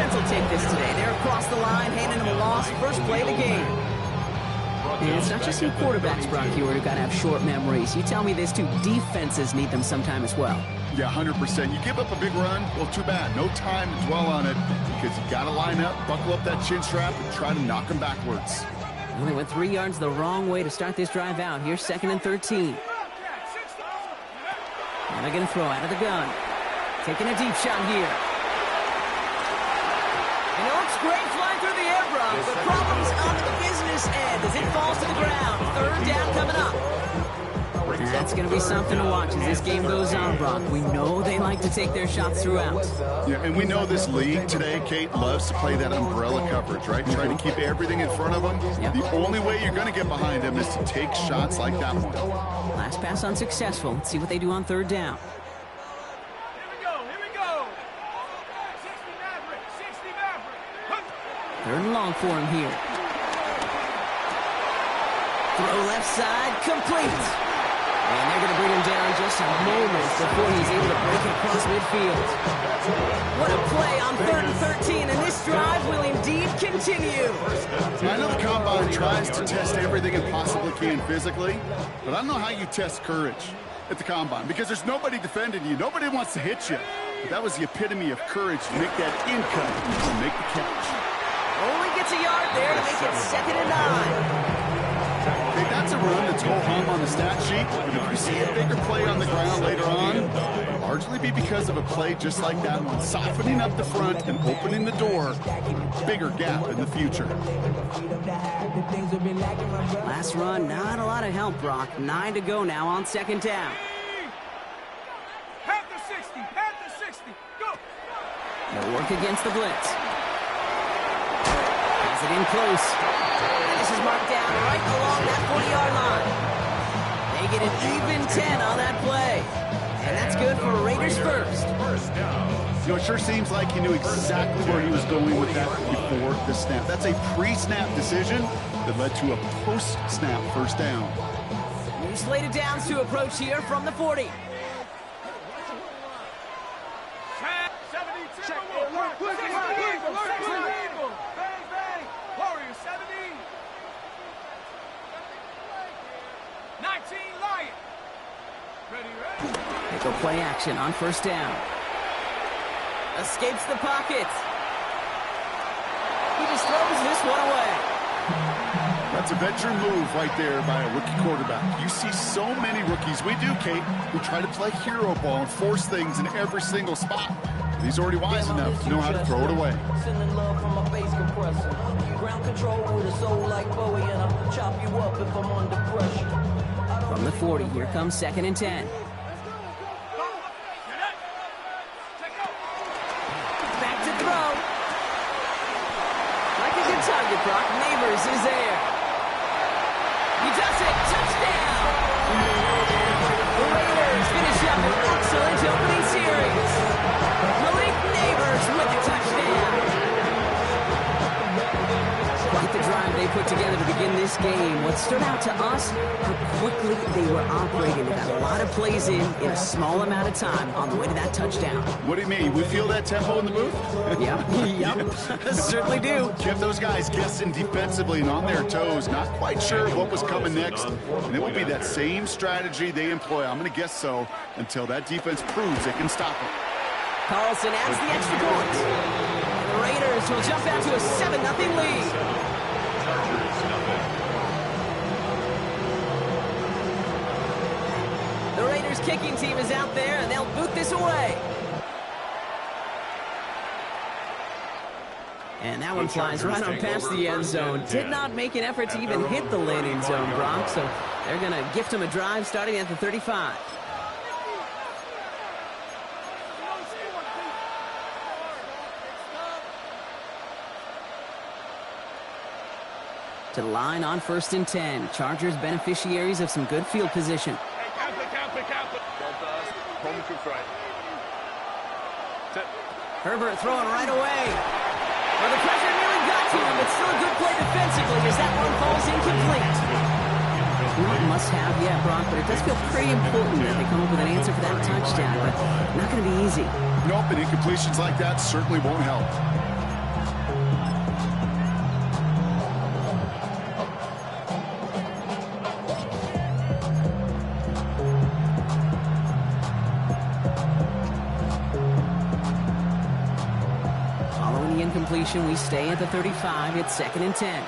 defense will take this today. They're across the line, handing them a loss. First play of the game. And it's not just you quarterbacks, Brock, who got to have short memories. You tell me this too. Defenses need them sometime as well. Yeah, 100%. You give up a big run, well, too bad. No time to dwell on it because you got to line up, buckle up that chin strap, and try to knock them backwards. Well, they went 3 yards the wrong way to start this drive out. Here's 2nd and 13. And they're going to throw out of the gun. Taking a deep shot here. And it looks great flying through the air, Brock. The problem's on the business end as it falls to the ground. 3rd down coming up. And that's going to be something to watch as this game goes on, Brock. We know they like to take their shots throughout. Yeah, and we know this league today, Kate, loves to play that umbrella coverage, right? Try to keep everything in front of them. Yep. The only way you're going to get behind them is to take shots like that one. Last pass unsuccessful. Let's see what they do on 3rd down. Here we go. 60 Maverick. 3rd and long for him here. Throw left side, complete. And they're going to bring him down just a moment before he's able to break it across midfield. What a play on 3rd and 13, and this drive will indeed continue. I know the combine tries to test everything it possibly can physically, but I don't know how you test courage at the combine because there's nobody defending you. Nobody wants to hit you. But that was the epitome of courage to make that in cut and make the catch. Only gets a yard there to make it 2nd and 9. Hey, that's a run that's ho-hum on the stat sheet. But if we see a bigger play on the ground later on, it'll largely be because of a play just like that one, softening up the front and opening the door, bigger gap in the future. Last run, not a lot of help, Brock. 9 to go now on 2nd down. Half the 60, go! They'll work against the blitz. Has it in close. And this is marked down right along that 40-yard line. They get an even 10 on that play. And that's good for Raiders first. You know, it sure seems like he knew exactly where he was going with that before the snap. That's a pre-snap decision that led to a post-snap first down. New slated downs to approach here from the 40. They go play action on 1st down. Escapes the pocket. He just throws this one away. That's a veteran move right there by a rookie quarterback. You see so many rookies, we do, Kate, who try to play hero ball and force things in every single spot. He's already wise enough to know how to throw it away. Sending love from my bass compressor. Ground control with a soul like Bowie, and I'll chop you up if I'm under pressure. From the 40, here comes 2nd and 10. Back to throw. Like a good target, Brock. Neighbors is there. He does it. Touchdown. The Raiders finish up an excellent opening series. Malik Neighbors with the touchdown. Quite the drive they put together to begin this game. What stood out to us, how quickly they were operating. They got a lot of plays in a small amount of time on the way to that touchdown. What do you mean? We feel that tempo in the booth? Yep. Certainly do. Kept those guys guessing defensively and on their toes, not quite sure what was coming next. And it will be that same strategy they employ, I'm going to guess so, until that defense proves they can stop it. Carlson adds the extra point. And the Raiders will jump out to a 7-0 lead. The Raiders kicking team is out there, and they'll boot this away. And that one flies right on past the end zone. Did not make an effort to even hit the landing zone, Brock. So they're going to gift him a drive starting at the 35. To the line on 1st and 10. Chargers beneficiaries of some good field position. Herbert throwing right away. Well, the pressure nearly got to him, but still a good play defensively as that one falls incomplete. Not must have yet, Brock, but it does feel pretty important that they come up with an answer for that touchdown, but not going to be easy. Nope, and incompletions like that certainly won't help. incompletion. We stay at the 35. It's 2nd and 10.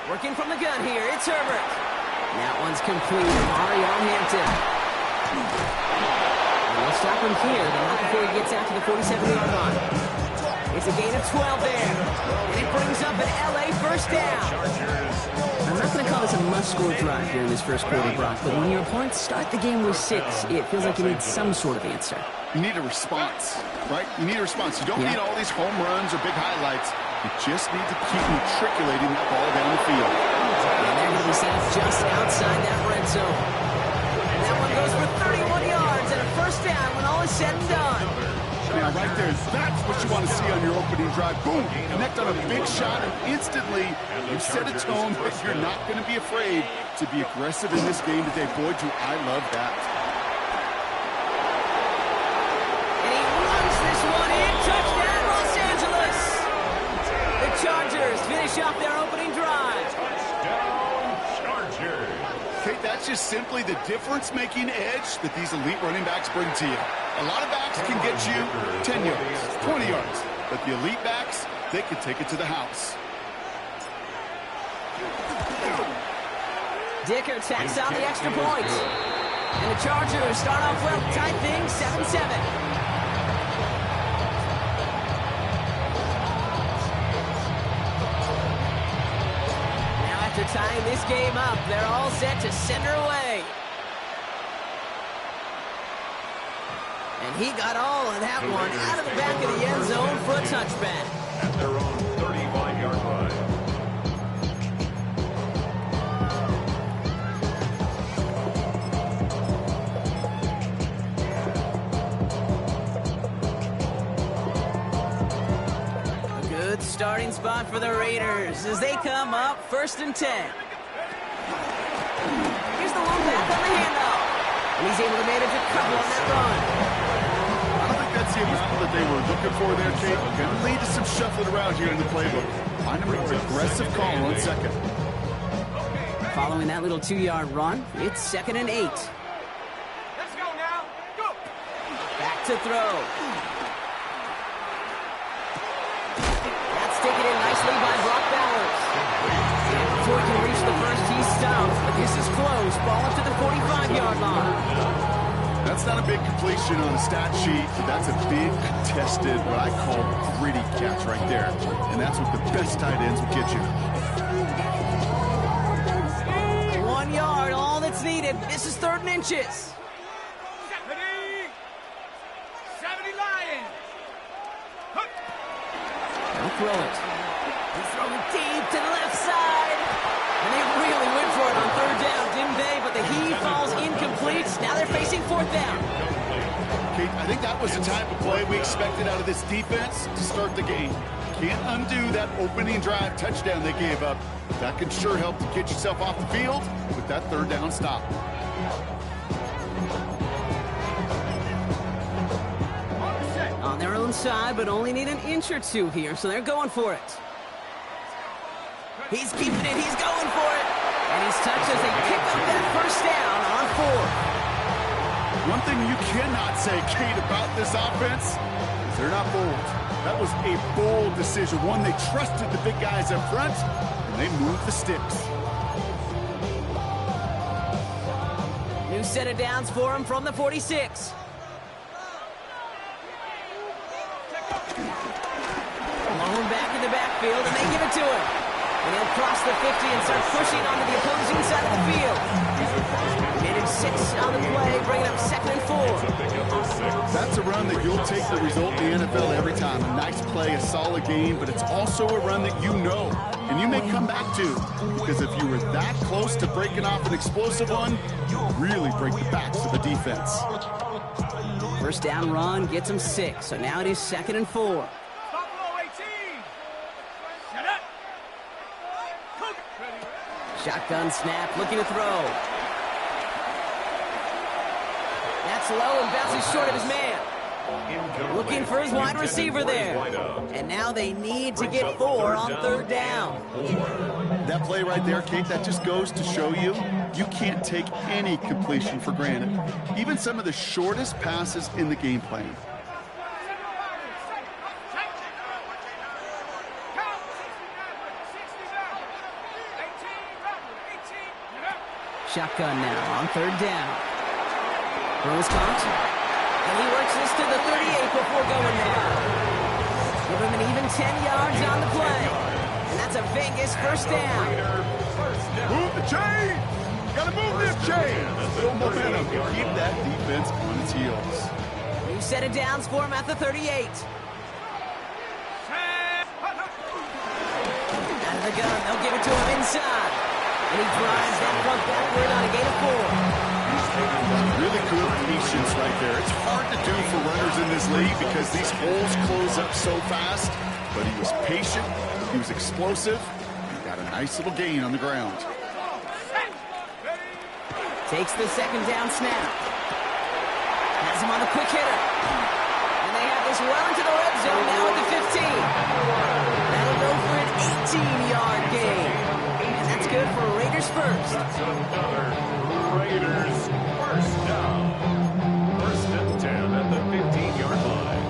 Working from the gun here. It's Herbert. That one's complete. Amari on Hampton. And we'll stop him here, but not before he gets out to the 47-yard line. It's a gain of 12 there. And it brings up an LA first down. I'm not going to call this a must-score drive here in this first quarter, Brock, but when your opponents start the game with 6, it feels like you need some sort of answer. You need a response, right? You need a response. You don't need all these home runs or big highlights. You just need to keep matriculating that ball down the field. And they're going to be set up just outside that red zone. And that one goes for 31 yards and a first down when all is said and done. Now, right there, that's what you want to see on your opening drive. Boom, connect on a big shot, and instantly you set a tone that you're not going to be afraid to be aggressive in this game today. Boy, do I love that. And he runs this one in. Touchdown, Los Angeles. The Chargers finish off their opening drive. Touchdown, Chargers. Kate, that's just simply the difference-making edge that these elite running backs bring to you. A lot of backs can get you 10 yards, 20 yards, but the elite backs, they can take it to the house. Dicker tacks on the extra point. And the Chargers start off well, tight thing, 7-7. Now after tying this game up, they're all set to send her away. And he got all of that one out of the back of the end zone for a touchback. At their own 35-yard line. A good starting spot for the Raiders as they come up 1st and 10. Here's the one back on the handoff. And he's able to manage a couple on that run. That's the amount that they were looking for there, Kate. Going to lead to some shuffling around here in the playbook. Find a more aggressive call on 2nd. Following that little 2-yard run, it's 2nd and 8. Let's go now. Go. Back to throw. That's taken in nicely by Brock Bowers. And before he can reach the first, he's stopped. But this is close. Ball up to the 45-yard line. That's not a big completion on a stat sheet, but that's a big contested, what I call gritty catch right there. And that's what the best tight ends will get you. 1 yard, all that's needed. This is 3rd and inches. 70 Lions. They'll throw it. They throw it deep to the left side. And they really went for it on 3rd down, didn't they? But the heave falls incomplete. Now they're facing 4th down. Kate, I think that was the type of play we expected out of this defense to start the game. Can't undo that opening drive touchdown they gave up. But that can sure help to get yourself off the field with that 3rd down stop. On their own side, but only need an inch or two here, so they're going for it. He's keeping it. He's going for it. And he's touched as they pick up that first down on 4th. One thing you cannot say, Kate, about this offense is they're not bold. That was a bold decision. One, they trusted the big guys up front, and they moved the sticks. New set of downs for him from the 46. Alone back in the backfield, and they give it to him. And he'll cross the 50 and start pushing onto the opposing side of the field. Managed 6 on the play, bringing up 2nd and 4. That's a run that you'll take the result in the NFL every time. A nice play, a solid game, but it's also a run that you know, and you may come back to. Because if you were that close to breaking off an explosive one, you'll really break the backs of the defense. First down run gets him 6, so now it is 2nd and 4. Buffalo 18. Set up. Shotgun snap, looking to throw. That's low and bounces short of his man. Looking for his wide receiver there. And now they need to get 4 on 3rd down. That play right there, Kate, that just goes to show you, you can't take any completion for granted. Even some of the shortest passes in the game plan. Shotgun now on third down. For Wisconsin. And he works this to the 38 before going down. Give him an even 10 yards on the play. And that's a Vegas first down. Move the chain! Gotta move this chain! Build momentum. Keep that defense on its heels. New set of downs for him at the 38. Out of the gun, they'll give it to him inside. And he drives that punt backward on a gain of 4. Really good patience right there. It's hard to do for runners in this league because these holes close up so fast. But he was patient, he was explosive, he got a nice little gain on the ground. Takes the second down snap. Has him on the quick hitter. And they have this well into the red zone now at the 15. That'll go for an 18-yard gain. And that's good for Raiders first. That's another Raiders first down. First and 10 at the 15-yard line.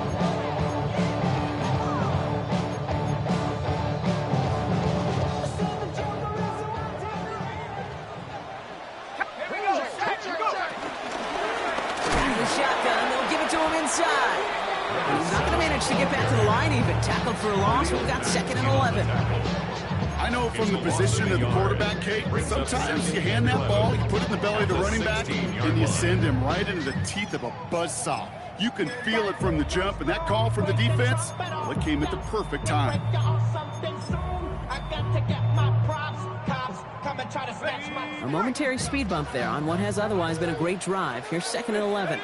Shotgun, they'll give it to him inside. He's not going to manage to get back to the line even. Tackled for a loss. We've got 2nd and 11. I know from the position of the quarterback, Kate, sometimes you hand that ball, you put it in the belly of the running back, and you send him right into the teeth of a buzzsaw. You can feel it from the jump, and that call from the defense, well, it came at the perfect time. A momentary speed bump there on what has otherwise been a great drive. Here's 2nd and 11.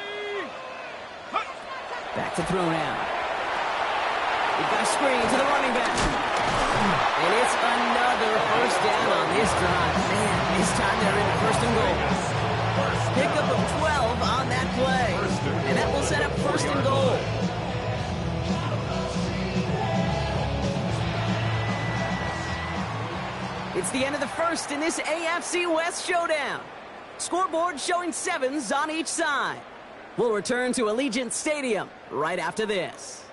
Back to throw now. We've got a screen to the running back. And it's another first down on this drive. Man, this time they're in first and goal. Pickup of 12 on that play. And that will set up first and goal. It's the end of the first in this AFC West showdown. Scoreboard showing 7s on each side. We'll return to Allegiant Stadium right after this.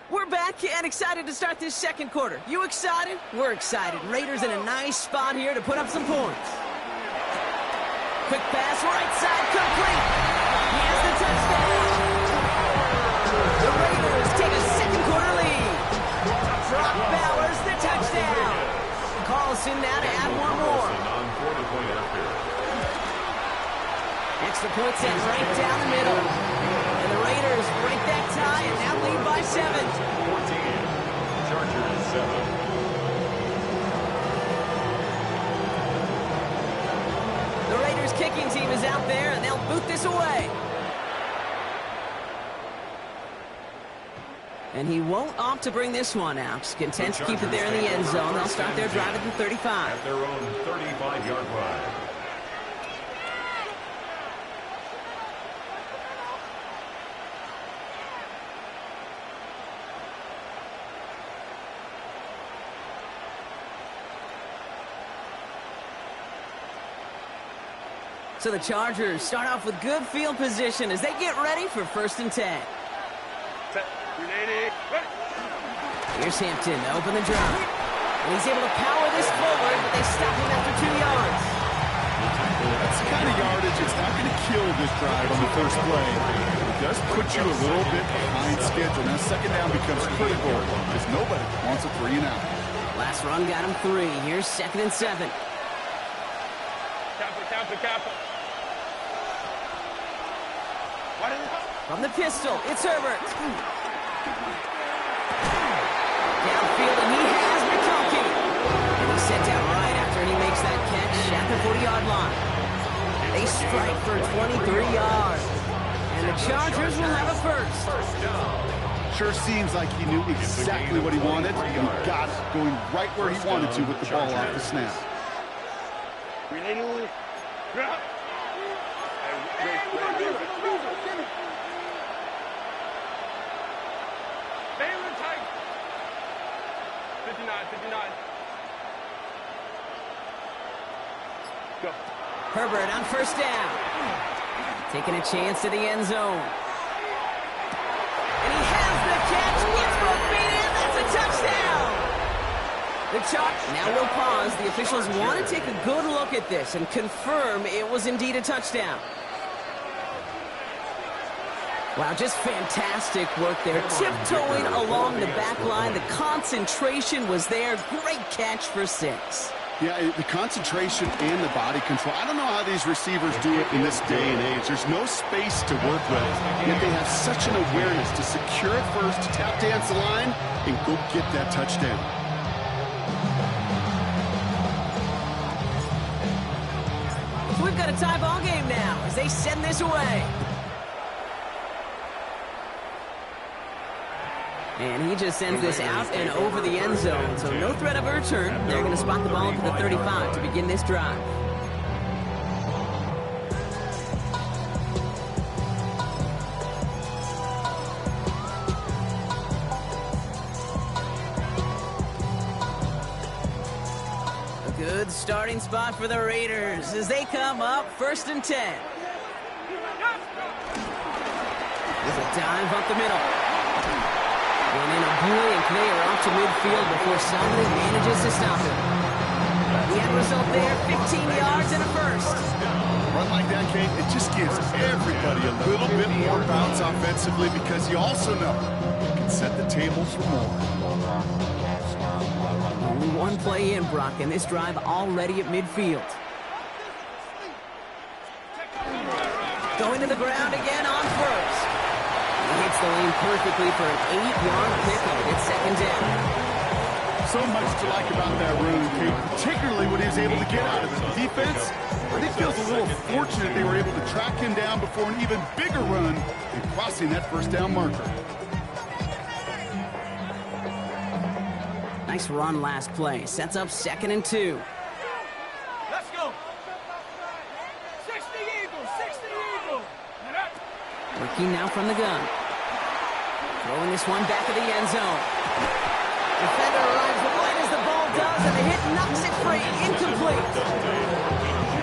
We're back and excited to start this second quarter. You excited? We're excited. Raiders in a nice spot here to put up some points. Quick pass, right side, complete. He has the touchdown. The Raiders take a second quarter lead. Brock Bowers, the touchdown. Carlson now to add one more. Extra point set right down the middle. And the Raiders break that tie and now lead by 7. 14. Chargers 7. The Raiders kicking team is out there, and they'll boot this away. And he won't opt to bring this one out. He's content to keep it there in the end zone. They'll start their drive at the 35. At their own 35-yard line. So the Chargers start off with good field position as they get ready for 1st and 10. Here's Hampton to open the drive. And he's able to power this forward, but they stop him after 2 yards. That's the kind of yardage that's not going to kill this drive on the first play. It does put you a little bit behind schedule. Now 2nd down becomes critical because nobody wants a 3 and out. Last run got him 3. Here's 2nd and 7. Kappa. From the pistol, it's Herbert. Downfield, and he has McConkey. And he's sent out right after he makes that catch at the 40-yard line. They strike for 23 yards. And the Chargers will have a first. Sure seems like he knew exactly what he wanted. He got it, going right where he wanted to with the ball off the snap. 59. Go. Herbert on first down. Taking a chance to the end zone. And he has the catch. Gets both feet in. That's a touchdown. The Chargers. Now we'll pause. The officials want to take a good look at this and confirm it was indeed a touchdown. Wow, just fantastic work there. Tiptoeing along the back line. The concentration was there. Great catch for 6. Yeah, the concentration and the body control. I don't know how these receivers do it in this day and age. There's no space to work with, yet they have such an awareness to secure it first, to tap dance the line, and go get that touchdown. We've got a tie ball game now as they send this away. And he just sends this out and over the end zone, so no threat of a return. They're going to spot the ball at the 35 to begin this drive. A good starting spot for the Raiders as they come up 1st and 10. There's a dive up the middle. And then a brilliant clear off to midfield before somebody manages to stop him. The end result there, 15 yards and a first. Run like that, Kate, it just gives everybody a little bit more bounce offensively because you also know you can set the table for more. Only one play in, Brock, and this drive already at midfield. Going to the ground again on first. He hits the lane perfectly for an 8-yard pickup. It's 2nd down. So much to like about that run, Kate, particularly what he was able to get out of it. The defense, I think, feels a little fortunate they were able to track him down before an even bigger run and crossing that 1st down marker. Nice run last play. Sets up 2nd and 2. Let's go. 60 Eagles, 60 Eagles. Working now from the gun. Throwing this one back of the end zone. Defender arrives right as the ball does, and the hit knocks it free. Incomplete.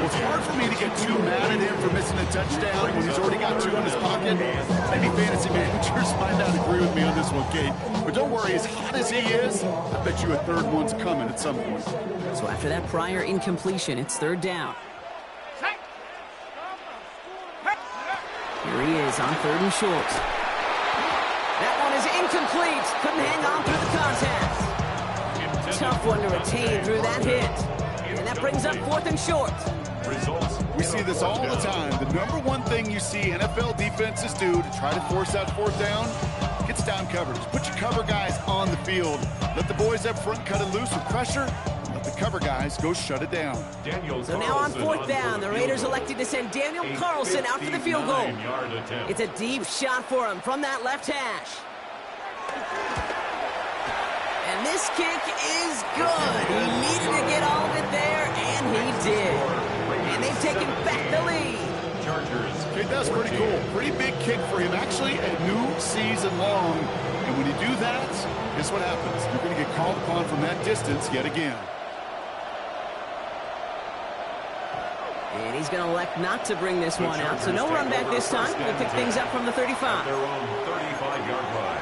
It's hard for me to get too mad at him for missing a touchdown when he's already got 2 in his pocket. Maybe fantasy managers might not agree with me on this one, Kate. But don't worry, as hot as he is, I bet you a 3rd one's coming at some point. So after that prior incompletion, it's 3rd down. Here he is on 3rd and short. That one is incomplete. Couldn't hang on through the contact. Tough one to retain through that hit. And that brings up 4th and short. We see this all the time. The number one thing you see NFL defenses do to try to force that 4th down, gets down coverage. Put your cover guys on the field. Let the boys up front cut it loose with pressure. Let the cover guys go shut it down. So now on 4th down, the Raiders elected to send Daniel Carlson out for the field goal. It's a deep shot for him from that left hash. And this kick is good. He needed to get all of it there, and he did. And they've taken back the lead. Okay, that's pretty cool. Pretty big kick for him. Actually, a new season long. And when you do that, guess what happens? You're going to get called upon from that distance yet again. And he's going to elect not to bring this one out. So no run back this time. We'll pick things up from the 35. Their own 35-yard line.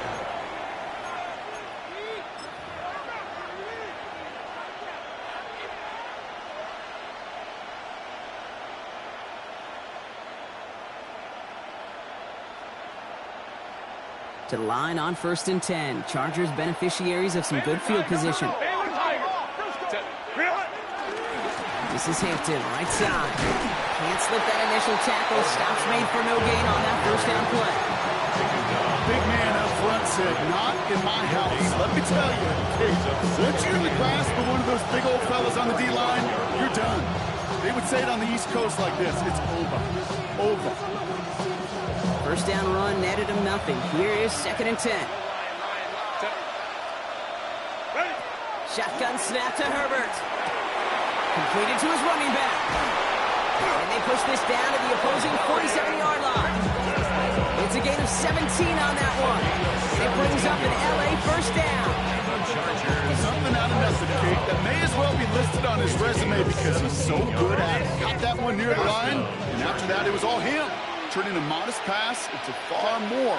To the line on 1st and 10. Chargers beneficiaries of some good field position. This is Hampton, right side. Can't slip that initial tackle. Stops made for no gain on that 1st down play. Big man up front said, not in my house. Let me tell you, hey, once you're in the grasp of one of those big old fellas on the D-line, you're done. They would say it on the East Coast like this. It's over. Over. 1st down run netted him nothing. Here is 2nd and 10. Shotgun snap to Herbert. Completed to his running back. And they push this down to the opposing 47-yard line. It's a gain of 17 on that one. And it brings up an LA 1st down. Something out of listed on his resume because he's so good at it. Got that one near the line, and after that, it was all him. Turning a modest pass into far more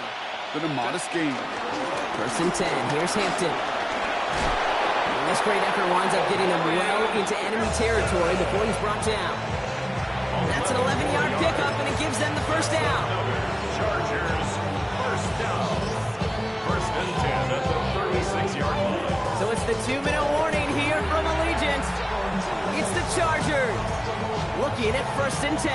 than a modest gain. 1st and 10. Here's Hampton. And this great effort winds up getting him well into enemy territory before he's brought down. That's an 11-yard pickup, and it gives them the first down. Chargers, first down. 1st and 10 at the 36-yard line. So it's the 2-minute warning here from Allegiant. It's the Chargers looking at 1st and 10.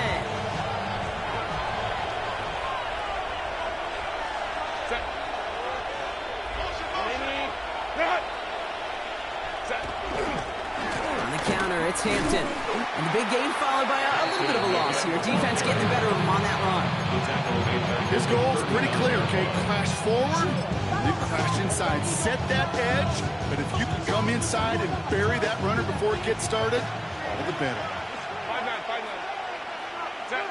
On the counter, it's Hampton. And the big gain followed by a little bit of a loss here. Defense getting the better of him on that run. His goal's pretty clear, okay? Crash forward, then crash inside. Set that edge, but if you can come inside and bury that runner before it gets started, all the better. 5-9. Set.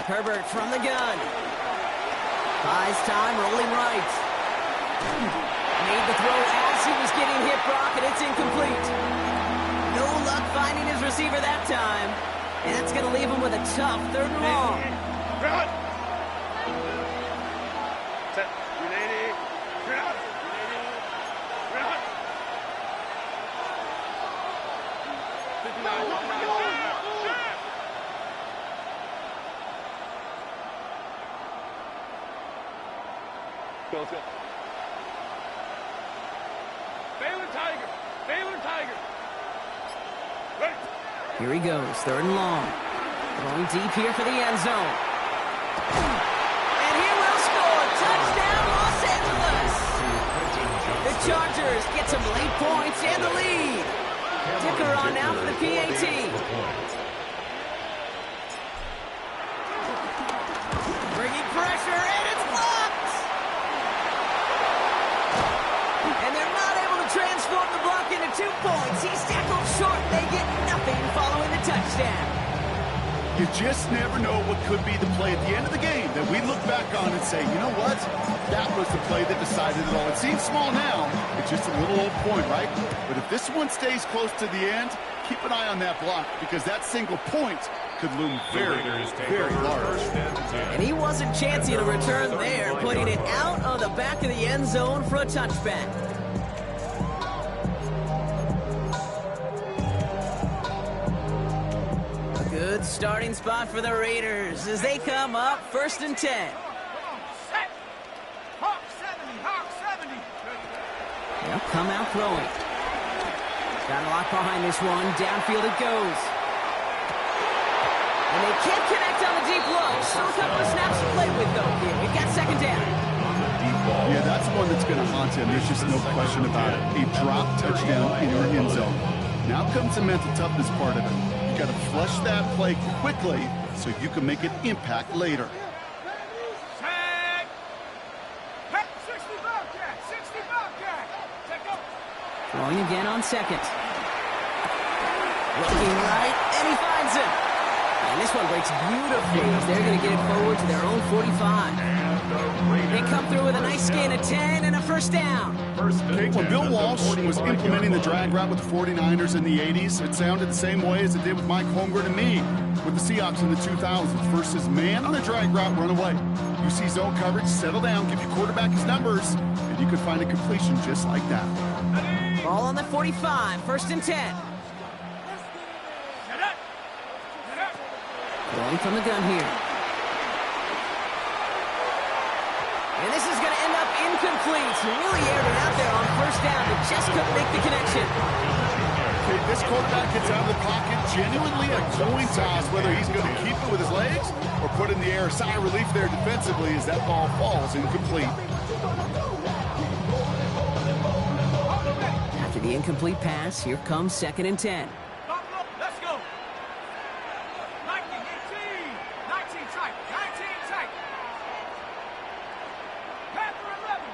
Herbert from the gun. Buys time, rolling right. Made the throw as he was getting hit, Brock, and it's incomplete. No luck finding his receiver that time. And that's going to leave him with a tough 3rd and long. Set. 59. Let's go. Baylor Tiger. Ready. Here he goes, 3rd and long. Going deep here for the end zone. And he will score. Touchdown, Los Angeles. The Chargers get some late points and the lead. Dicker on now for the PAT. Bringing pressure, and it's blocked. And they're not able to transform the block into 2 points. He's tackled short. They get nothing following the touchdown. You just never know what could be the play at the end of the game that we look back on and say, you know what? That was the play that decided it all. It seems small now. It's just a little old point, right? But if this one stays close to the end, keep an eye on that block because that single point could loom very, very large. And he wasn't chancing a return there, putting it out of the back of the end zone for a touchback. A good starting spot for the Raiders as they come up 1st and 10. Set. Hawk 70. They'll come out throwing. Got a lot behind this one. Downfield it goes. And they can't connect on the deep low. Still a couple of snaps to play with, though. Here, we've got 2nd down. Yeah, that's one that's going to haunt him. There's just no question about it. A drop touchdown in your end zone. Now comes the mental toughness part of it. You got to flush that play quickly so you can make an impact later. Tag. 60 Bobcat. Take up. Throwing again on 2nd. Looking right, and he finds it. And this one breaks beautifully as they're going to get it forward to their own 45. They come through with a nice gain of 10 and a 1st down. Okay, when Bill Walsh was implementing the drag route with the 49ers in the 80s, it sounded the same way as it did with Mike Holmgren and me with the Seahawks in the 2000s versus man on a drag route, run away. You see zone coverage, settle down, give your quarterback his numbers, and you could find a completion just like that. Ball on the 45, 1st and 10. Throwing from the gun here. And this is going to end up incomplete. He really aired it out there on 1st down, but just couldn't make the connection. Okay, this quarterback gets out of the pocket, genuinely a coin toss, whether he's going to keep it with his legs or put it in the air. Sigh of relief there defensively as that ball falls incomplete. After the incomplete pass, here comes 2nd and 10. Let's go. 19 tight. Panther 11.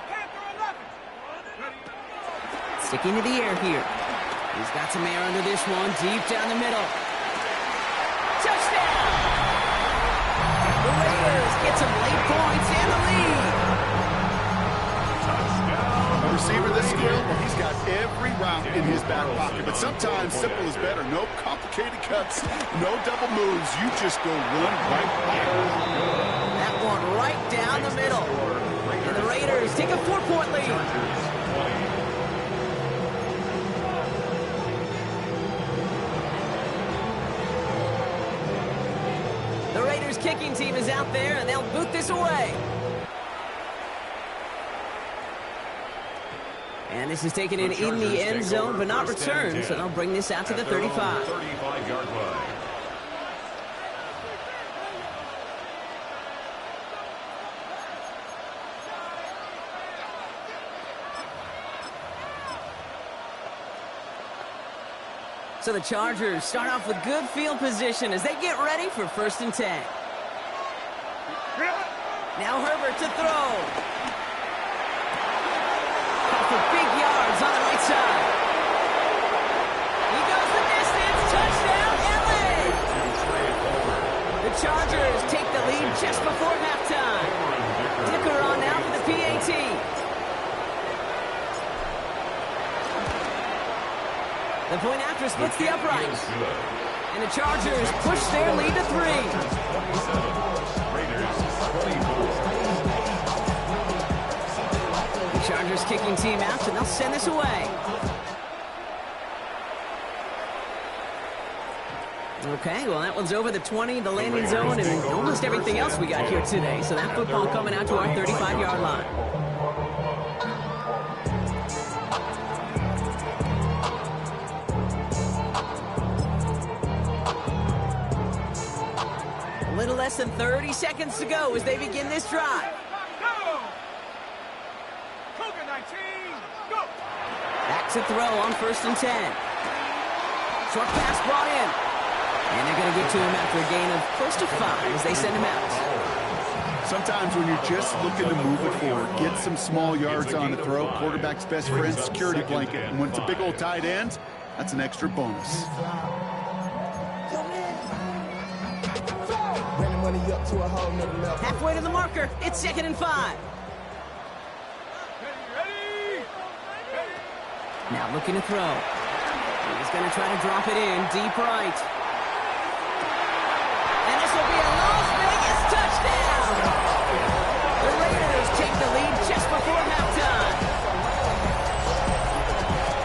Sticking to the air here. He's got some air under this one, deep down the middle. Touchdown! Get some late points and the lead. A receiver this skilled, well, he's got every route in his back pocket. But sometimes simple is better. No complicated cuts, no double moves. You just go run right back. That one right down the middle. And the Raiders take a 4-point lead. The Raiders kicking team is out there, and they'll boot this away. And this is taken in the end zone, but not returned, so they'll bring this out to the 35. 35-yard line. So the Chargers start off with good field position as they get ready for 1st and 10. Now Herbert to throw. For big yards on the right side. He goes the distance. Touchdown, LA! The Chargers take the lead just before halftime. Dicker on now for the PAT. The point after splits the uprights. And the Chargers push their lead to 3. 27. Raiders 24. Chargers kicking team out, and they'll send this away. Okay, well, that one's over the 20, the landing zone, and almost everything else we got here today. So that football coming out to our 35-yard line. A little less than 30 seconds to go as they begin this drive. Back to throw on 1st and 10. Short pass brought in. And they're going to get to him after a gain of close to 5 as they send him out. Sometimes when you're just looking to move it forward, get some small yards on the throw, quarterback's best friend, security blanket. And when it's a big old tight end, that's an extra bonus. Halfway to the marker. It's 2nd and 5. Now looking to throw. He's going to try to drop it in deep right. And this will be a Las Vegas touchdown. The Raiders take the lead just before halftime.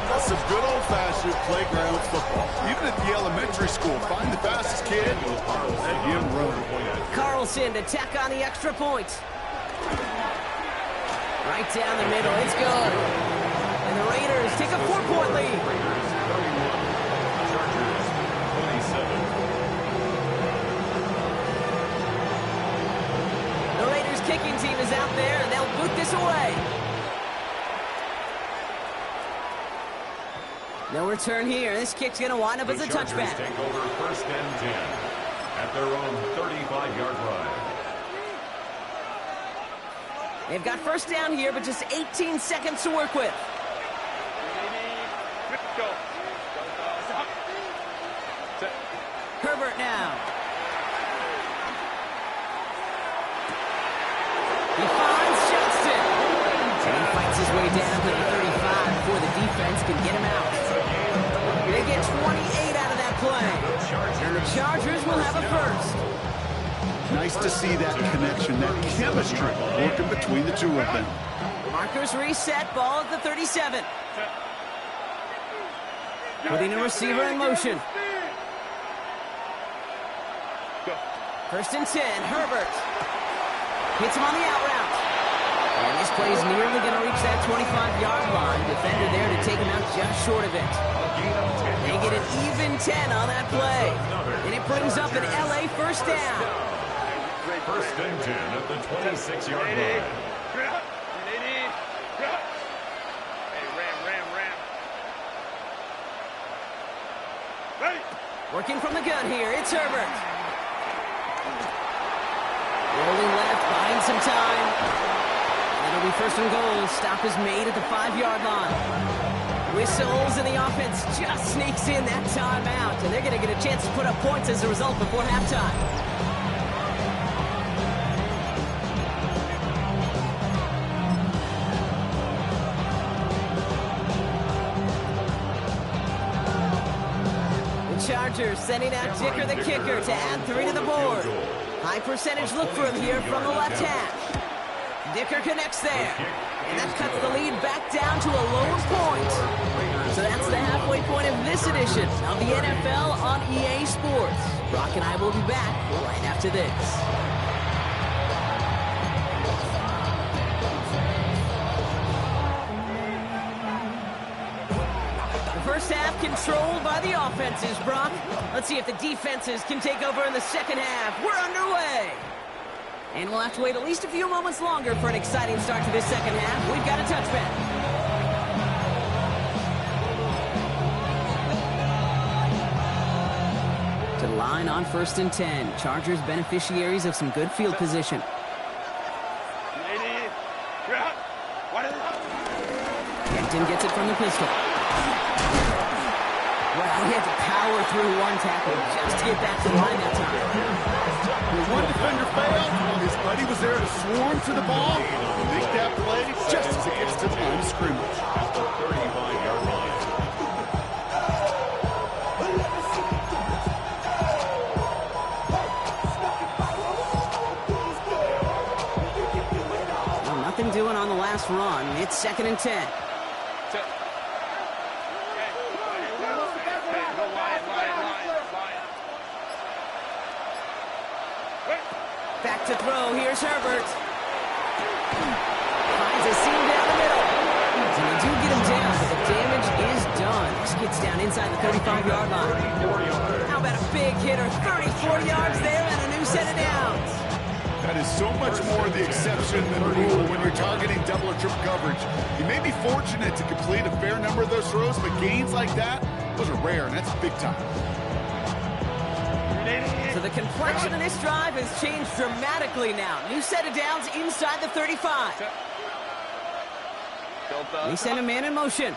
That's some good old-fashioned playground football. Even at the elementary school, find the fastest kid, let him run. Carlson to tack on the extra point. Right down the middle. It's good. And the Raiders take a 4-point lead. The Raiders kicking team is out there, and they'll boot this away. No return here. This kick's going to wind up as a touchback. Take over 1st and 10 at their own 35-yard line. They've got 1st down here, but just 18 seconds to work with. Herbert now. He finds Johnston. And he fights his way down to the 35 before the defense can get him out. They get 28 out of that play. And the Chargers will have a 1st. Nice to see that connection, that chemistry working between the two of them. Markers reset, ball at the 37. Putting a receiver in motion. 1st and 10, Herbert. Hits him on the out route. And this play is nearly going to reach that 25-yard line. Defender there to take him out just short of it. They get an even 10 on that play. And it brings up an LA 1st down. 1st and 10 at the 26-yard line. Working from the gun here, it's Herbert. Rolling left, buying some time. It'll be 1st and goal. Stop is made at the 5-yard line. Whistles, and the offense just sneaks in that timeout. And they're going to get a chance to put up points as a result before halftime. Chargers sending out Dicker the kicker to add 3 to the board. High percentage look for him here from the left hash. Dicker connects there. And that cuts the lead back down to a lower point. So that's the halfway point of this edition of the NFL on EA Sports. Brock and I will be back right after this. First half controlled by the offenses, Brock. Let's see if the defenses can take over in the second half. We're underway. And we'll have to wait at least a few moments longer for an exciting start to this second half. We've got a touchback. To the line on 1st and 10. Chargers beneficiaries of some good field position. Hampton gets it from the pistol. Wow, he had to power through one tackle just to get back to the line that time. When one defender failed, his buddy was there to swarm to the ball and make that play just as it gets to the line of scrimmage. At the 35-yard line. Well, nothing doing on the last run. It's 2nd and 10. Back to throw. Here's Herbert. Finds a seam down the middle. And they do get him down, but the damage is done. This gets down inside the 35-yard line. How about a big hitter? 34 yards there and a new set of downs. That is so much more the exception than the rule when you're targeting double or triple coverage. You may be fortunate to complete a fair number of those throws, but gains like that, those are rare, and that's big time. So the complexion of this drive has changed dramatically now. New set of downs inside the 35. They send a man in motion.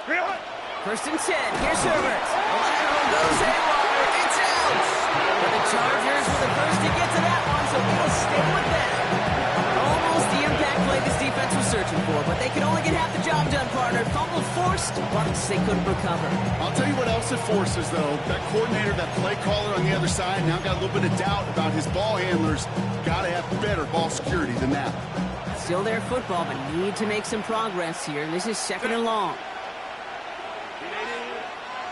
1st and 10. Here's Herbert. Lateral goes haywire. It's out. But the Chargers were the first to get to that one, so we'll stay with them. Almost the impact play this defense was searching for, but they could only get half the job done, partner. Fumble forced, but they couldn't recover. I'll tell you what else it forces, though. That coordinator, that play caller on the other side, now got a little bit of doubt about his ball handlers. Got to have better ball security than that. Still their football, but need to make some progress here. And this is 2nd and long.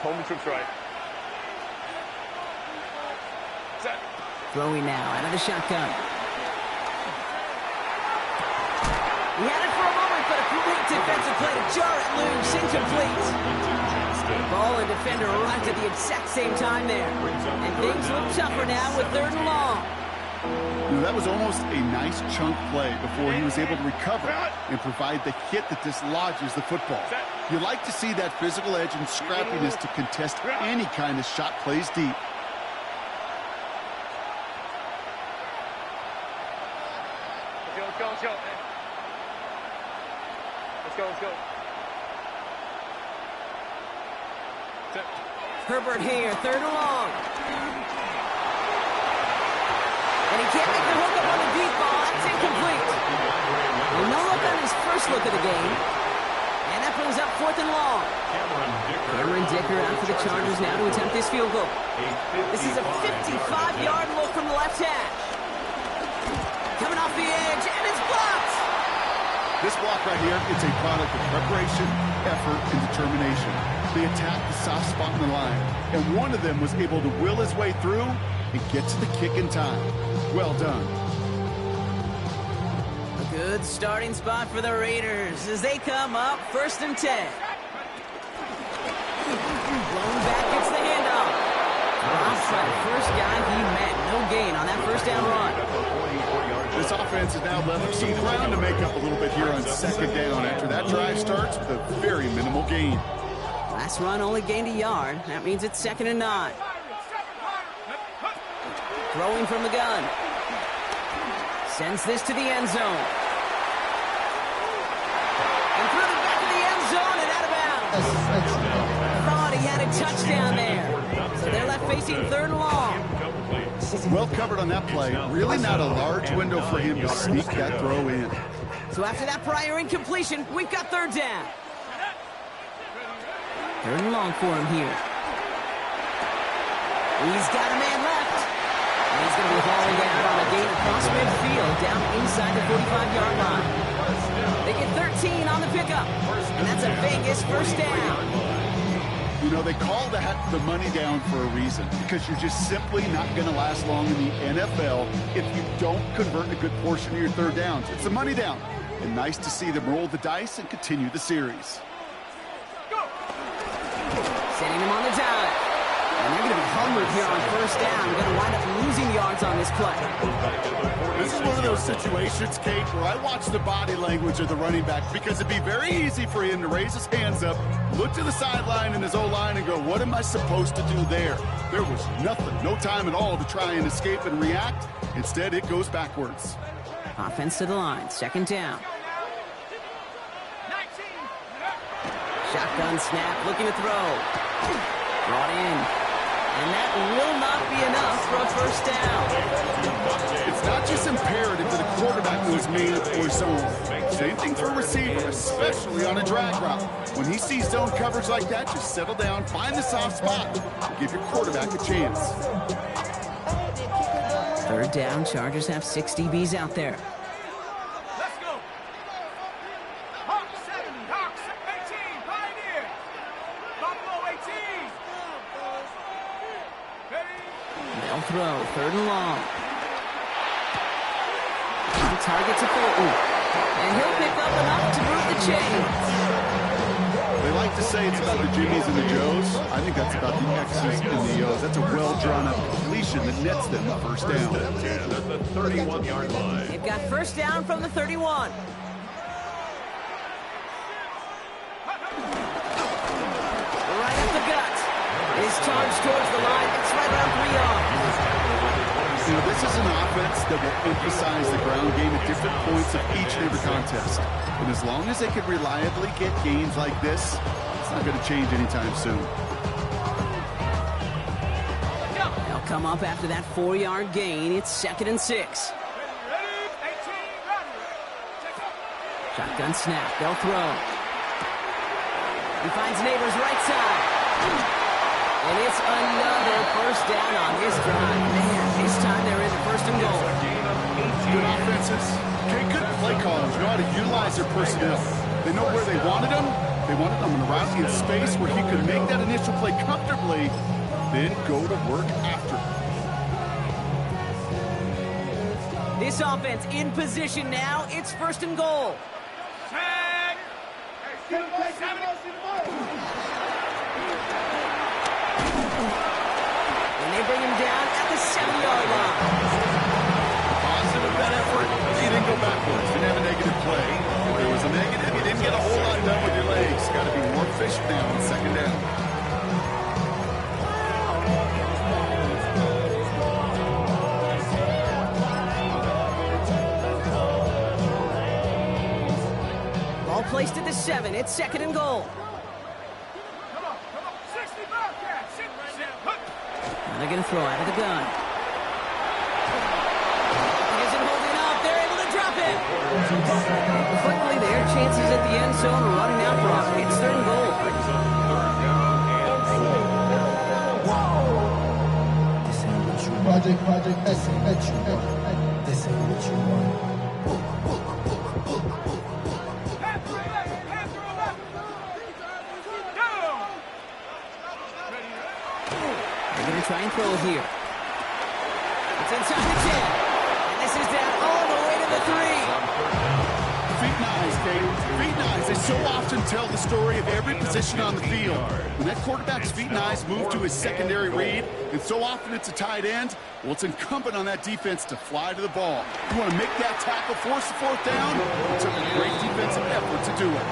Home trips right. Set. Throwing now out of the shotgun. He had it for a moment, but a great defensive play to jar it loose. Incomplete. Ball and defender arrived at the exact same time there. And things look tougher now with 3rd and long. You know, that was almost a nice chunk play before he was able to recover and provide the hit that dislodges the football. You like to see that physical edge and scrappiness to contest any kind of shot plays deep. Let's go. Let's go. Herbert here, 3rd and long. And he can't make the hook up on the deep ball. That's incomplete. Well, no look on his first look of the game. And that brings up 4th and long. Cameron Dicker out for the Chargers now to attempt this field goal. This is a 55-yard look from the left hash. Coming off the edge, and it's blocked. This block right here, it's a product of preparation, effort, and determination. They attacked the soft spot in the line, and one of them was able to will his way through and get to the kick in time. Well done. A good starting spot for the Raiders as they come up 1st and 10. Blown back gets the handoff. Ross by the first guy he met. No gain on that 1st down run. This offense has now left some ground to make up a little bit here on 2nd down after that drive starts with a very minimal gain. Last run only gained a yard. That means it's 2nd and 9. Throwing from the gun. Sends this to the end zone. And through the back of the end zone and out of bounds. Thought he had a touchdown there. So they're left facing 3rd and long. Well covered on that play. Really not a large window for him to sneak that throw in. So after that prior incompletion, we've got 3rd down. 3rd and long for him here. He's got a man left. And he's going to be hauling down on a gain across midfield, down inside the 45-yard line. They get 13 on the pickup, and that's a Vegas first down. You know, they call that the money down for a reason, because you're just simply not going to last long in the NFL if you don't convert a good portion of your third downs. It's the money down. And nice to see them roll the dice and continue the series. Setting him on the dive. And they're going to be humbled here on first down. They're going to wind up losing yards on this play. This is one of those situations, Kate, where I watch the body language of the running back, because it'd be very easy for him to raise his hands up, look to the sideline and his O-line and go, what am I supposed to do there? There was nothing, no time at all to try and escape and react. Instead, it goes backwards. Offense to the line, second down. Shotgun snap, looking to throw. Brought in. And that will not be enough for a first down. It's not just imperative that a quarterback knows man or zone. Same thing for a receiver, especially on a drag route. When he sees zone coverage like that, just settle down, find the soft spot, and give your quarterback a chance. Third down, Chargers have 6 DBs out there. Let's go. Hawk 7, Hawk 18, Pioneer. Buffalo 18. They'll throw, third and long. On target to Fulton. And he'll pick up enough to move the chains. They like to say it's about the Jimmies and the Joes. I think that's about the X's and the O's. That's a well-drawn-up completion that nets them the first down. At the 31-yard line. They've got first down from the 31. Right at the gut. Is charged towards the line. It's right around 3 yards. You know, this is an offense that will emphasize the ground game at different points of each and every contest. And as long as they can reliably get gains like this, it's not going to change anytime soon. They'll come up after that 4-yard gain. It's 2nd and 6. Shotgun snap. They'll throw. He finds Neighbors right side. And it's another first down on this drive. Man, this time they're in the first and goal. Good offenses, okay, good play callers know how to utilize their personnel. They know where they wanted them. They wanted them in a route in space where he could make that initial play comfortably, then go to work after. This offense in position now. It's first and goal. And they bring him down at the 7-yard line. Positive that effort. He didn't go backwards. Didn't have a negative play. If there was a negative, you didn't get a whole lot done with your legs. Got to be more efficient now on second down. Ball placed at the 7. It's 2nd and goal. Now they're going to throw out of the gun. He isn't holding up. They're able to drop it. Quickly, their chances at the end zone are running out for us. It's 3rd and goal. Project S, this ain't what you want. Try and throw here. It's inside the 10. And this is down all the way to the 3. Feet and eyes, Kate. Feet and eyes. They so often tell the story of every position on the field. When that quarterback's feet and eyes move to his secondary read, and so often it's a tight end, well, it's incumbent on that defense to fly to the ball. You want to make that tackle, force the 4th down? It took a great defensive effort to do it.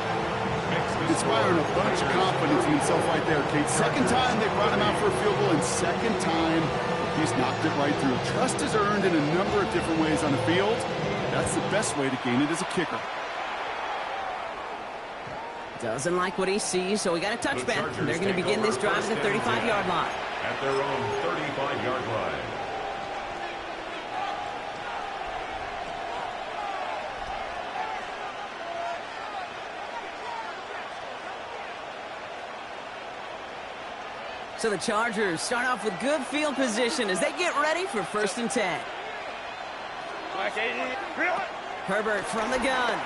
Inspiring a bunch of confidence in himself right there, Kate. Second time they brought him out for a field goal, and second time he's knocked it right through. Trust is earned in a number of different ways on the field. That's the best way to gain it as a kicker. Doesn't like what he sees, so we got a touchback. They're going to begin this drive at the 35-yard line. At their own 35-yard line. So the Chargers start off with good field position as they get ready for 1st and 10. Herbert from the gun.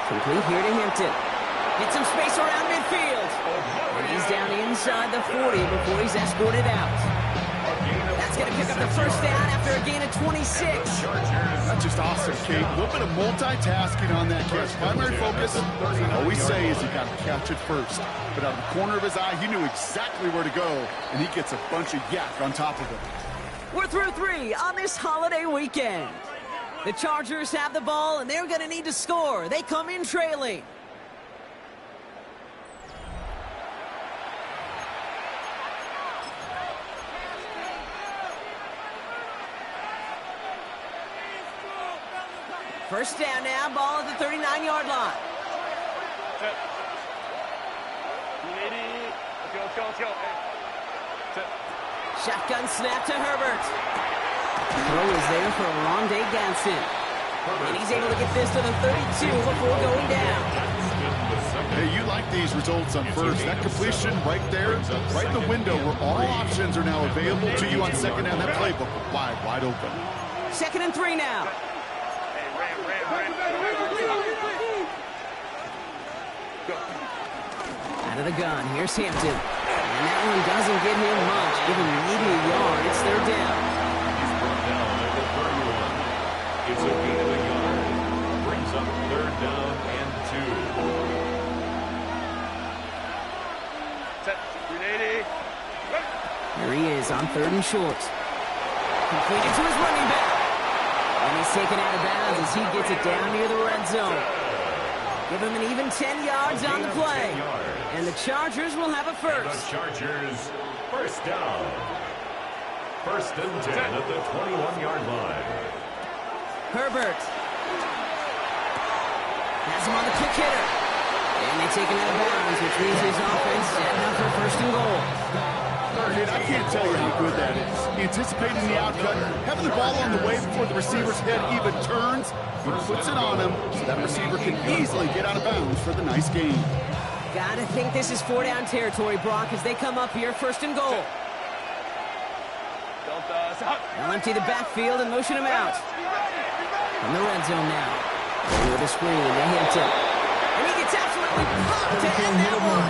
Complete here to Hampton. Get some space around midfield. And he's down inside the 40 before he's escorted out. That's going to pick up the first down after a gain of 26. That's just awesome, Kate. A little bit of multitasking on that catch. Primary focus, I always say, is you got to catch it first. But out of the corner of his eye, he knew exactly where to go, and he gets a bunch of yak on top of it. We're through 3 on this holiday weekend. The Chargers have the ball, and they're going to need to score. They come in trailing. First down now, ball at the 39-yard line. Shotgun snap to Herbert. Throw is there for Rondé Ganson. And he's able to get this to the 32 before going down. Hey, you like these results on first. That completion right there, right in the window where all options are now available to you on second down. That playbook wide open. 2nd and 3 now. Out of the gun, here's Hampton. And that one doesn't get him much. Give him maybe a yard. It's 3rd down. He's brought down at the 31. It's a gain of a yard. Brings up 3rd down and 2. Here he is on 3rd and short. Completed to his running back. And he's taken out of bounds as he gets it down near the red zone. Give him an even 10 yards on the play. And the Chargers will have a first. The Chargers, first down. 1st and 10 at the 21-yard line. Herbert. Has him on the quick hitter. And they take him out of bounds, which means his offense setting up for 1st and goal. I can't tell you how good that is. Anticipating the outcut, having the ball on the way before the receiver's head even turns, he puts it on him so that receiver can easily get out of bounds for the nice gain. Gotta think this is 4-down territory, Brock, as they come up here 1st and goal. They'll empty the backfield and motion him out. From the red zone now. Over the screen to Hampton. And he gets absolutely popped to end that one.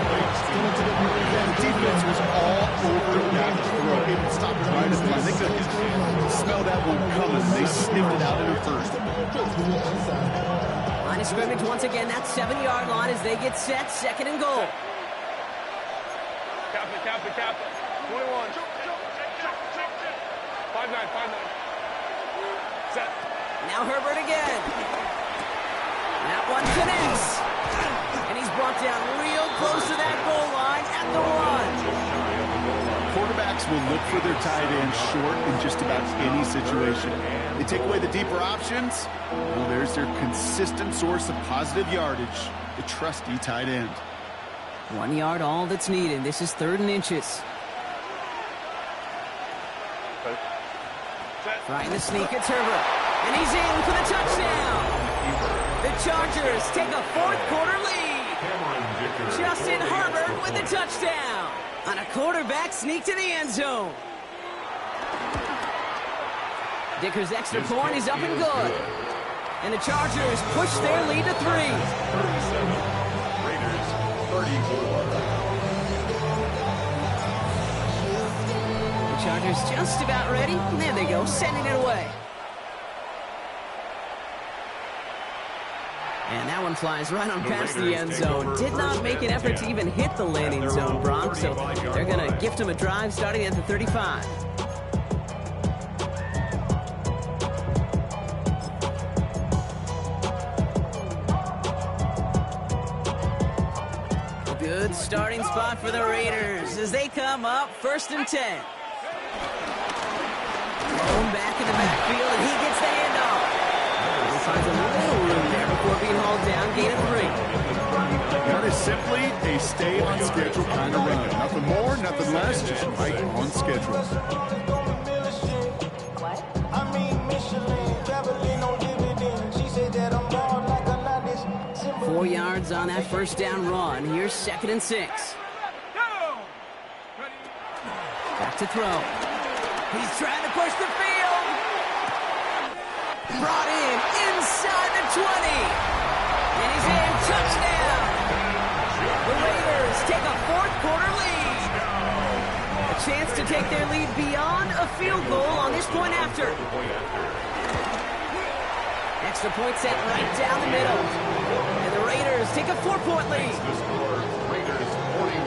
The defense was all over that throw. It would stop it right at the line. They could smell that one coming. They sniffed it out in the first. Line of scrimmage once again, that 7-yard line as they get set, 2nd and goal. Cap. 21. 5-9. Set. Now Herbert again. That one connects. And he's brought down real close to that goal line at the 1. Quarterbacks will look for their tight end short in just about any situation. They take away the deeper options. Well, there's their consistent source of positive yardage, the trusty tight end. 1 yard, all that's needed. This is 3rd and inches. Trying to sneak, it's Herbert. And he's in for the touchdown. The Chargers take a 4th quarter lead. Justin Herbert with the touchdown. On a quarterback sneak to the end zone. Dicker's extra point is up and good. And the Chargers push their lead to 3. 37. Raiders, 34. The Chargers just about ready. There they go, sending it away. And that one flies right on past the end zone. Did not make an effort to even hit the landing zone, Brock. So they're going to gift him a drive starting at the 35. A good starting spot for the Raiders as they come up 1st and 10. Thrown back in the backfield, and he gets the handoff. He finds a little room there before being hauled down, gain of 3. That is simply a stay on schedule kind of run. Nothing more, nothing less, just right on schedule. What? I mean, Michelin, traveling on dividend. She said that I'm born like a lot of 4 yards on that 1st down run. Here's 2nd and 6. Go! Back to throw. He's trying to push the field. Brought in inside the 20. And he's in. Touchdown. The Raiders take a fourth-quarter lead. A chance to take their lead beyond a field goal on this point after. Extra point set right down the middle. And the Raiders take a 4-point lead. The score, Raiders 41,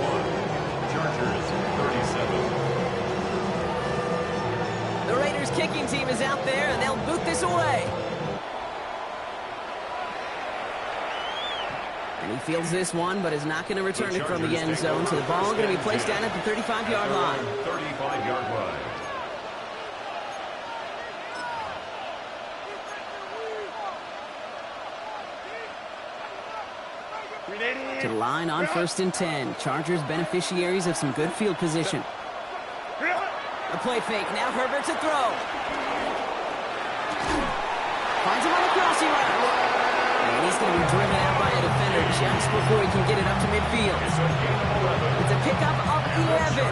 Chargers 37. The Raiders kicking team is out there, and they'll boot this away. And he fields this one, but is not going to return it from the end zone. So the ball going to be placed down at the 35-yard line. 35-yard line. To the line on 1st and 10. Chargers beneficiaries of some good field position. A play fake. Now Herbert to throw. Finds him on the crossing route. And he's going to be driven out by a defender just before he can get it up to midfield. It's a pickup of 11.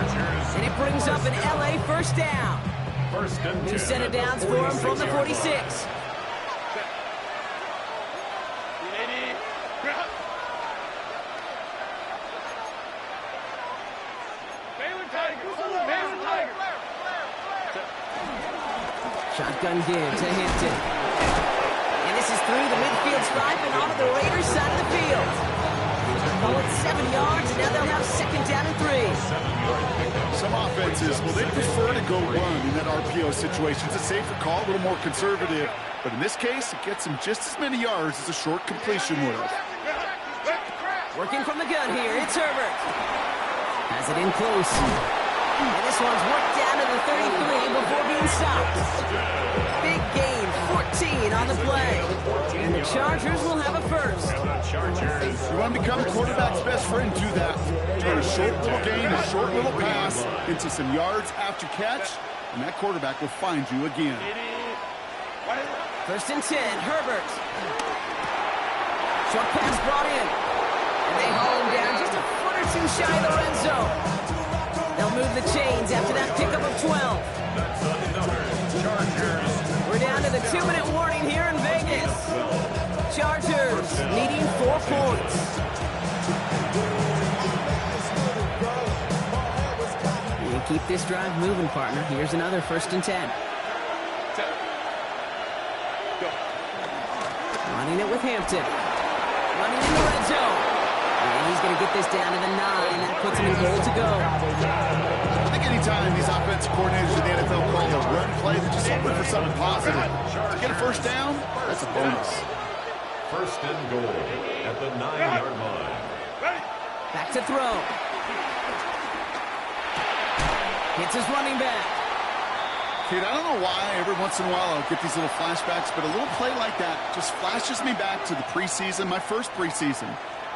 And it brings up an LA first down. New set of downs for him from the 46. Shotgun give to Hampton. And this is through the midfield stripe and onto the Raiders side of the field. Call it 7 yards, and now they'll have 2nd down and 3. Some offenses, well, they prefer to go run in that RPO situation. It's a safer call, a little more conservative. But in this case, it gets them just as many yards as a short completion would have. Working from the gun here, it's Herbert. Has it in close. And this one's worked down to the 33 before being stopped. Big gain, 14 on the play. And the Chargers will have a first. You want to become the quarterback's best friend, do that. Turn a short little gain, a short little pass into some yards after catch, and that quarterback will find you again. 1st and 10, Herbert. Short pass brought in. And they haul him down just a foot or two shy of the red zone. They'll move the chains after that pickup of 12. We're down to the 2-minute warning here in Vegas. Chargers needing 4 points. And keep this drive moving, partner. Here's another 1st and 10. Running it with Hampton. Running in the red zone. And he's going to get this down to the 9. That puts him in goal to go. I think anytime these offensive coordinators in the NFL call a run play, they're just hoping for something positive. To get a first down, that's a bonus. 1st and goal at the 9-yard line. Back to throw. Hits his running back. Kid, I don't know why every once in a while I'll get these little flashbacks, but a little play like that just flashes me back to the preseason, my first preseason.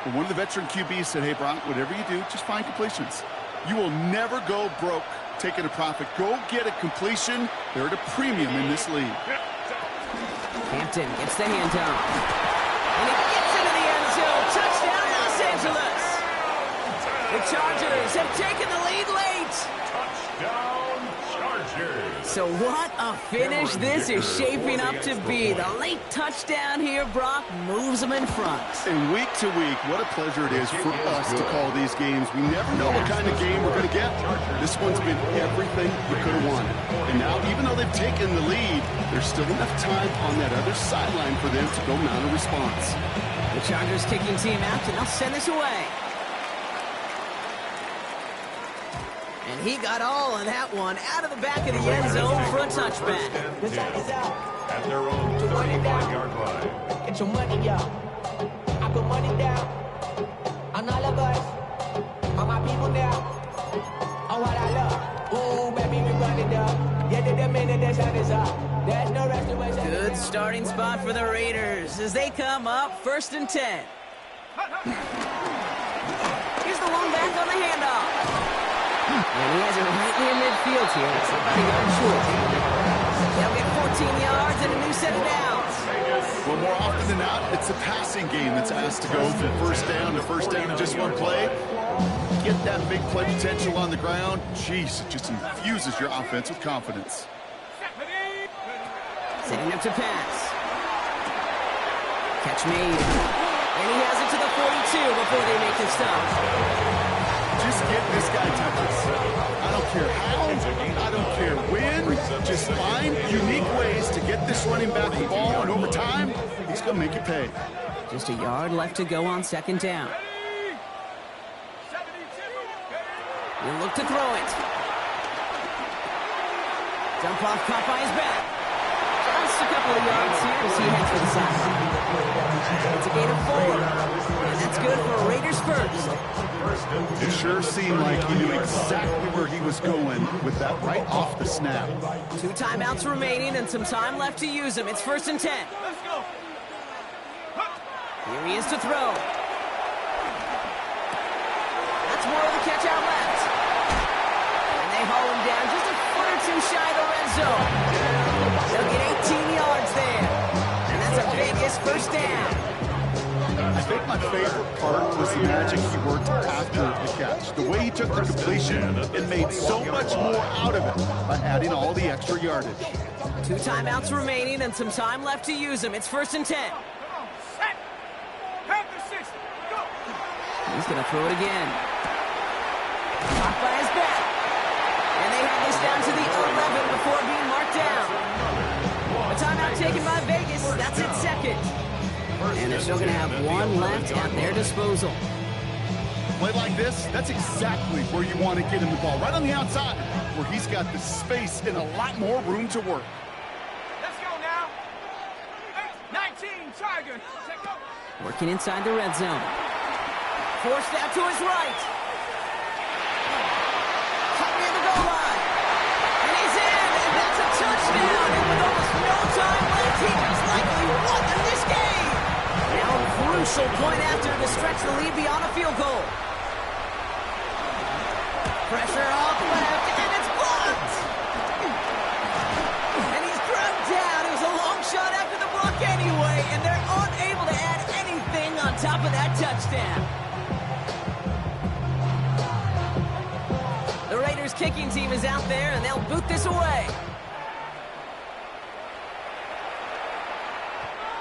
When one of the veteran QBs said, hey, Brock, whatever you do, just find completions. You will never go broke taking a profit. Go get a completion. They're at a premium in this league. Hampton gets the handoff. And he gets into the end zone. Touchdown, Los Angeles. The Chargers have taken the lead late. Touchdown, Chargers. So what a finish this is shaping up to be. The late touchdown here, Brock, moves them in front. And week to week, what a pleasure it is for us to call these games. We never know what kind of game we're going to get. This one's been everything we could have wanted. And now, even though they've taken the lead, there's still enough time on that other sideline for them to go mount a response. The Chargers kicking team out, and they'll send this away. And he got all of that one out of the back of the end zone for a touchback. The time is out. At their own 35-yard line. Get your money up. I put money down on all of us, on my people now, on what I love. Ooh, baby, we run it up. Yeah, the minute the sun is up. There's no restoration. Good starting spot for the Raiders as they come up 1st and 10. Here's the long back on the handoff. And he has it right near midfield here. It's about a yard short. They'll get 14 yards and a new set of downs. Well, more often than not, it's the passing game that's asked to go from first down to first down in just one play. Get that big play potential on the ground. Jeez, it just infuses your offense with confidence. Setting up to pass. Catch made. And he has it to the 42 before they make the stop. Just get this guy touches. I don't care how, I don't care when. Just find unique ways to get this running back the ball, and over time, he's going to make you pay. Just a yard left to go on second down. He'll look to throw it. Dump off, caught by his back. Just a couple of yards here as he heads for the sideline. It's a gain of 4, and that's good for a Raiders first. It sure seemed like he knew exactly where he was going with that right off the snap. 2 timeouts remaining and some time left to use them. It's 1st and 10. Here he is to throw. That's more of the catch out left. And they haul him down just a foot or 2 shy of the red zone. They'll get 18 yards there. And that's a Vegas first down. I think my favorite part was the magic he worked after the catch. The way he took the completion and made so much more out of it by adding all the extra yardage. 2 timeouts remaining and some time left to use them. It's 1st and 10. He's going to throw it again. Caught by his back. And they have this down to the 11 before being marked down. A timeout taken by Vegas. That's its second. And they're still going to have 1 left at their disposal. Play like this, that's exactly where you want to get him the ball. Right on the outside, where he's got the space and a lot more room to work. Let's go now. 19, Tiger. Take over. Working inside the red zone. Forced out to his right. Caught near the goal line. And he's in, and that's a touchdown. And with almost no time left, he just likely won this game. Now a crucial point after to stretch the lead beyond a field goal. Pressure off left, and it's blocked. And he's dragged down. It was a long shot after the block anyway, and they're unable to add anything on top of that touchdown. The Raiders kicking team is out there, and they'll boot this away.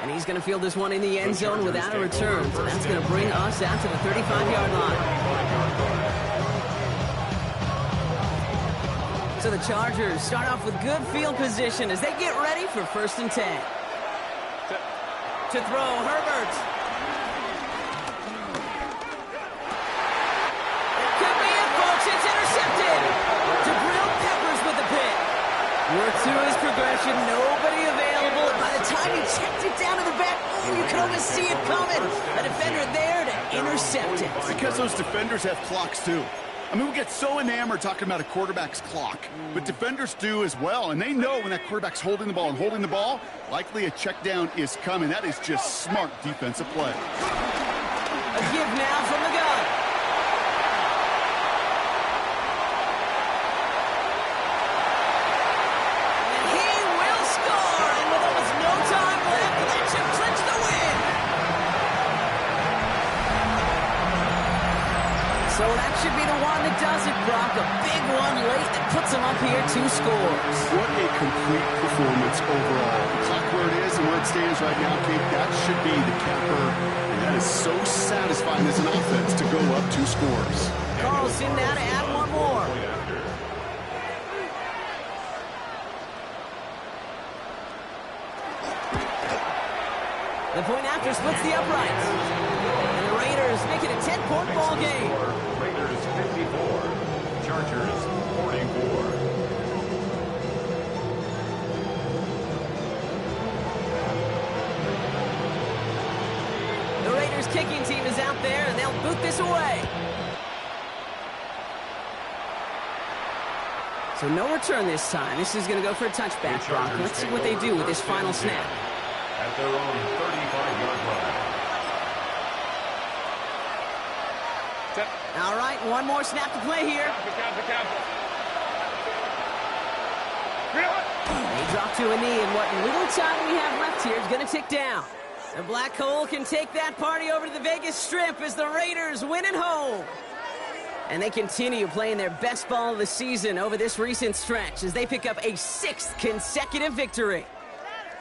And he's going to field this one in the end zone without a return. So that's going to bring us out to the 35-yard line. So the Chargers start off with good field position as they get ready for 1st and 10. To throw, Herbert. It could be it, folks. It's intercepted. Jabril Peppers with the pick. Worked through his progression. Nobody available. By the time he checked it down to the back, you could almost see it coming. A defender there to intercept it. Because those defenders have clocks too. I mean, we get so enamored talking about a quarterback's clock, but defenders do as well, and they know when that quarterback's holding the ball, likely a check down is coming. That is just smart defensive play. A give now from the gun. And he will score, and with almost no time left, that should clinch the win. So that should be the one that does it, Brock. A big one late that puts them up here 2 scores. What a complete performance overall. The clock where it is and where it stands right now, Kate, that should be the capper. And that is so satisfying as an offense to go up 2 scores. Carlson now to add 1 more. The point after splits the uprights. And the Raiders make it a 10-point ball game. Raiders 54, Chargers 44. The Raiders kicking team is out there, and they'll boot this away. So no return this time. This is going to go for a touchback, Brock. Let's see what they do with this final snap. At their own 35-yard line. All right, 1 more snap to play here. They drop to a knee, and what little time we have left here is going to tick down. The Black Hole can take that party over to the Vegas Strip as the Raiders win at home. And they continue playing their best ball of the season over this recent stretch as they pick up a 6th consecutive victory.